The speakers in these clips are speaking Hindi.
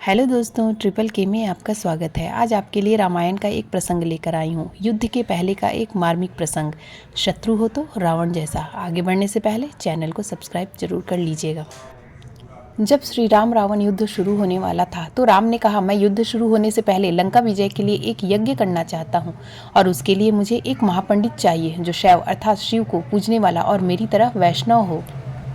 हेलो दोस्तों, ट्रिपल के में आपका स्वागत है। आज आपके लिए रामायण का एक प्रसंग लेकर आई हूँ। युद्ध के पहले का एक मार्मिक प्रसंग। शत्रु हो तो रावण जैसा। आगे बढ़ने से पहले चैनल को सब्सक्राइब जरूर कर लीजिएगा। जब श्री राम रावण युद्ध शुरू होने वाला था तो राम ने कहा, मैं युद्ध शुरू होने से पहले लंका विजय के लिए एक यज्ञ करना चाहता हूँ और उसके लिए मुझे एक महापंडित चाहिए जो शैव अर्थात शिव को पूजने वाला और मेरी तरह वैष्णव हो।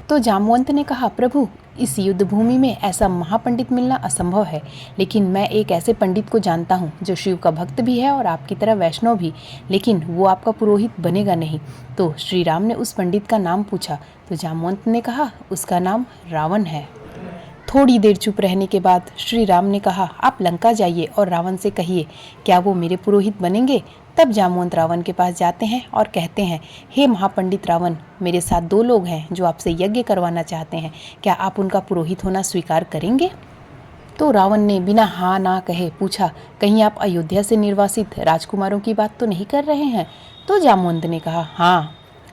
तो जामवंत ने कहा, प्रभु, इस युद्ध भूमि में ऐसा महापंडित मिलना असंभव है, लेकिन मैं एक ऐसे पंडित को जानता हूँ जो शिव का भक्त भी है और आपकी तरह वैष्णव भी, लेकिन वो आपका पुरोहित बनेगा नहीं। तो श्री राम ने उस पंडित का नाम पूछा तो जामवंत ने कहा, उसका नाम रावण है। थोड़ी देर चुप रहने के बाद श्री राम ने कहा, आप लंका जाइए और रावण से कहिए, क्या वो मेरे पुरोहित बनेंगे। तब जामवंत रावण के पास जाते हैं और कहते हैं, हे महापंडित रावण, मेरे साथ 2 लोग हैं जो आपसे यज्ञ करवाना चाहते हैं, क्या आप उनका पुरोहित होना स्वीकार करेंगे। तो रावण ने बिना हाँ ना कहे पूछा, कहीं आप अयोध्या से निर्वासित राजकुमारों की बात तो नहीं कर रहे हैं। तो जामवंत ने कहा, हाँ।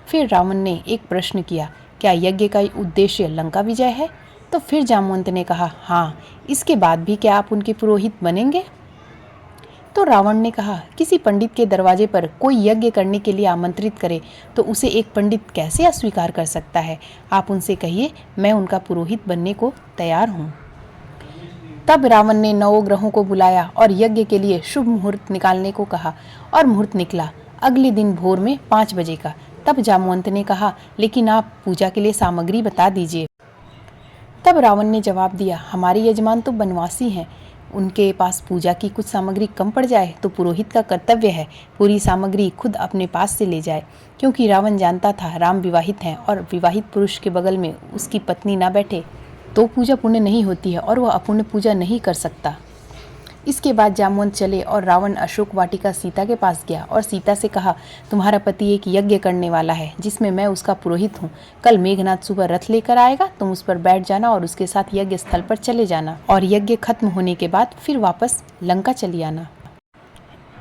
फिर रावण ने एक प्रश्न किया, क्या यज्ञ का उद्देश्य लंका विजय है। तो फिर जामवंत ने कहा, हाँ। इसके बाद भी क्या आप उनके पुरोहित बनेंगे। तो रावण ने कहा, किसी पंडित के दरवाजे पर कोई यज्ञ करने के लिए आमंत्रित करे तो उसे एक पंडित कैसे अस्वीकार कर सकता है। आप उनसे कहिए, मैं उनका पुरोहित बनने को तैयार हूँ। तब रावण ने 9 ग्रहों को बुलाया और यज्ञ के लिए शुभ मुहूर्त निकालने को कहा और मुहूर्त निकला अगले दिन भोर में 5 बजे का। तब जामवंत ने कहा, लेकिन आप पूजा के लिए सामग्री बता दीजिए। तब रावण ने जवाब दिया, हमारे यजमान तो बनवासी हैं, उनके पास पूजा की कुछ सामग्री कम पड़ जाए तो पुरोहित का कर्तव्य है पूरी सामग्री खुद अपने पास से ले जाए, क्योंकि रावण जानता था राम विवाहित हैं और विवाहित पुरुष के बगल में उसकी पत्नी ना बैठे तो पूजा पुण्य नहीं होती है और वह अपुण्य पूजा नहीं कर सकता। इसके बाद जामवंत चले और रावण अशोक वाटिका सीता के पास गया और सीता से कहा, तुम्हारा पति एक यज्ञ करने वाला है जिसमें मैं उसका पुरोहित हूँ। कल मेघनाथ सुबह रथ लेकर आएगा, तुम उस पर बैठ जाना और उसके साथ यज्ञ स्थल पर चले जाना और यज्ञ खत्म होने के बाद फिर वापस लंका चली आना।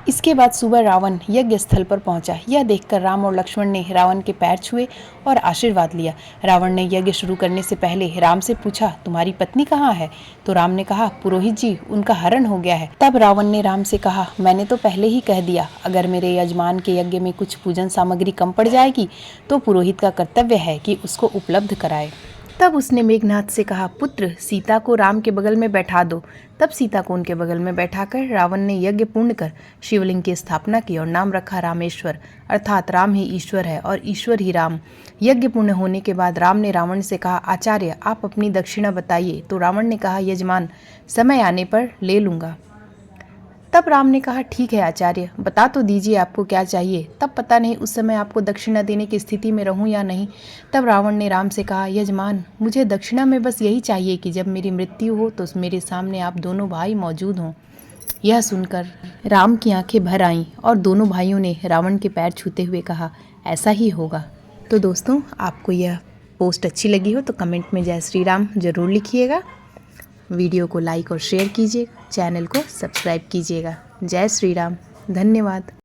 इसके बाद सुबह रावण यज्ञ स्थल पर पहुंचा। यह देखकर राम और लक्ष्मण ने रावण के पैर छुए और आशीर्वाद लिया। रावण ने यज्ञ शुरू करने से पहले राम से पूछा, तुम्हारी पत्नी कहाँ है। तो राम ने कहा, पुरोहित जी, उनका हरण हो गया है। तब रावण ने राम से कहा, मैंने तो पहले ही कह दिया, अगर मेरे यजमान के यज्ञ में कुछ पूजन सामग्री कम पड़ जाएगी तो पुरोहित का कर्तव्य है कि उसको उपलब्ध कराए। तब उसने मेघनाथ से कहा, पुत्र, सीता को राम के बगल में बैठा दो। तब सीता को उनके बगल में बैठाकर रावण ने यज्ञ पूर्ण कर शिवलिंग की स्थापना की और नाम रखा रामेश्वर, अर्थात राम ही ईश्वर है और ईश्वर ही राम। यज्ञ पूर्ण होने के बाद राम ने रावण से कहा, आचार्य, आप अपनी दक्षिणा बताइए। तो रावण ने कहा, यजमान, समय आने पर ले लूँगा। तब राम ने कहा, ठीक है आचार्य, बता तो दीजिए आपको क्या चाहिए, तब पता नहीं उस समय आपको दक्षिणा देने की स्थिति में रहूं या नहीं। तब रावण ने राम से कहा, यजमान, मुझे दक्षिणा में बस यही चाहिए कि जब मेरी मृत्यु हो तो मेरे सामने आप दोनों भाई मौजूद हों। यह सुनकर राम की आंखें भर आईं और दोनों भाइयों ने रावण के पैर छूते हुए कहा, ऐसा ही होगा। तो दोस्तों, आपको यह पोस्ट अच्छी लगी हो तो कमेंट में जय श्री राम जरूर लिखिएगा। वीडियो को लाइक और शेयर कीजिए, चैनल को सब्सक्राइब कीजिएगा। जय श्री राम, धन्यवाद।